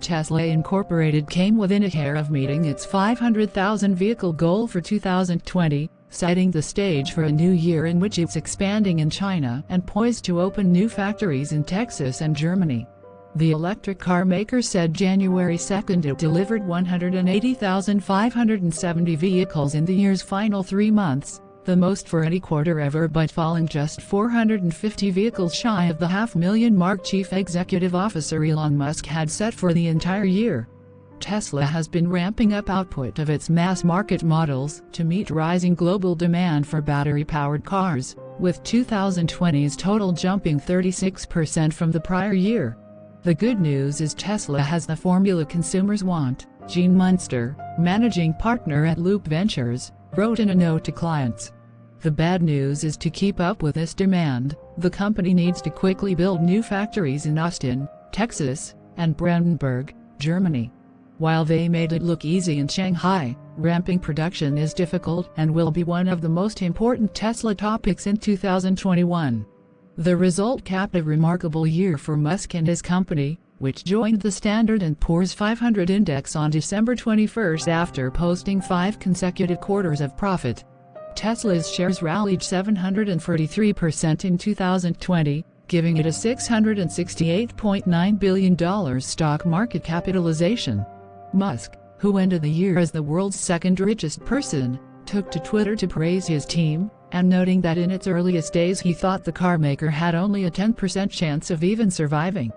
Tesla Incorporated came within a hair of meeting its 500,000 vehicle goal for 2020, setting the stage for a new year in which it's expanding in China and poised to open new factories in Texas and Germany. The electric car maker said January 2 it delivered 180,570 vehicles in the year's final 3 months, the most for any quarter ever, but falling just 450 vehicles shy of the 500,000 mark Chief Executive Officer Elon Musk had set for the entire year. Tesla has been ramping up output of its mass-market models to meet rising global demand for battery-powered cars, with 2020's total jumping 36% from the prior year. The good news is Tesla has the formula consumers want, Gene Munster, managing partner at Loop Ventures, wrote in a note to clients. The bad news is to keep up with this demand, the company needs to quickly build new factories in Austin, Texas, and Brandenburg, Germany. While they made it look easy in Shanghai, ramping production is difficult and will be one of the most important Tesla topics in 2021. The result capped a remarkable year for Musk and his company, which joined the Standard & Poor's 500 index on December 21 after posting 5 consecutive quarters of profit. Tesla's shares rallied 743% in 2020, giving it a $668.9 billion stock market capitalization. Musk, who ended the year as the world's second richest person, took to Twitter to praise his team, and noting that in its earliest days he thought the car maker had only a 10% chance of even surviving.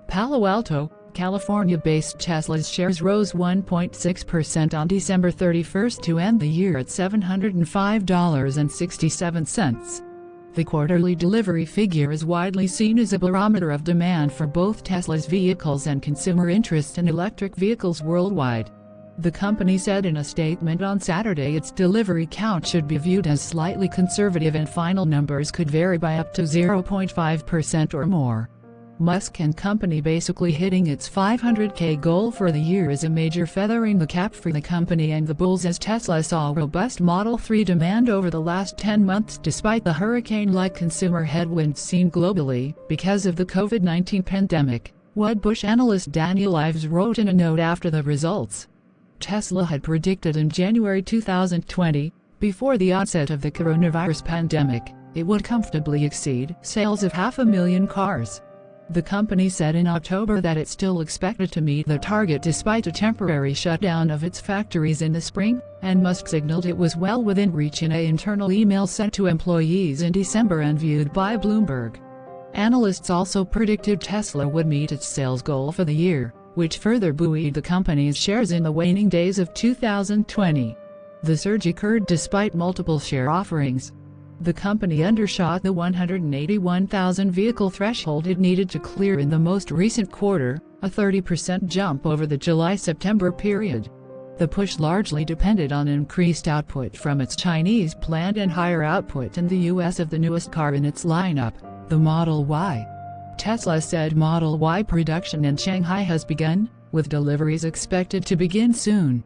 Palo Alto, California-based Tesla's shares rose 1.6% on December 31 to end the year at $705.67. The quarterly delivery figure is widely seen as a barometer of demand for both Tesla's vehicles and consumer interest in electric vehicles worldwide. The company said in a statement on Saturday its delivery count should be viewed as slightly conservative and final numbers could vary by up to 0.5% or more. Musk and company basically hitting its 500K goal for the year is a major feather in the cap for the company and the bulls, as Tesla saw robust Model 3 demand over the last 10 months despite the hurricane-like consumer headwinds seen globally because of the COVID-19 pandemic, Wedbush analyst Daniel Ives wrote in a note after the results. Tesla had predicted in January 2020, before the onset of the coronavirus pandemic, it would comfortably exceed sales of 500,000 cars. The company said in October that it still expected to meet the target despite a temporary shutdown of its factories in the spring, and Musk signaled it was well within reach in an internal email sent to employees in December and viewed by Bloomberg. Analysts also predicted Tesla would meet its sales goal for the year, which further buoyed the company's shares in the waning days of 2020. The surge occurred despite multiple share offerings. The company undershot the 181,000 vehicle threshold it needed to clear in the most recent quarter, a 30% jump over the July-September period. The push largely depended on increased output from its Chinese plant and higher output in the U.S. of the newest car in its lineup, the Model Y. Tesla said Model Y production in Shanghai has begun, with deliveries expected to begin soon.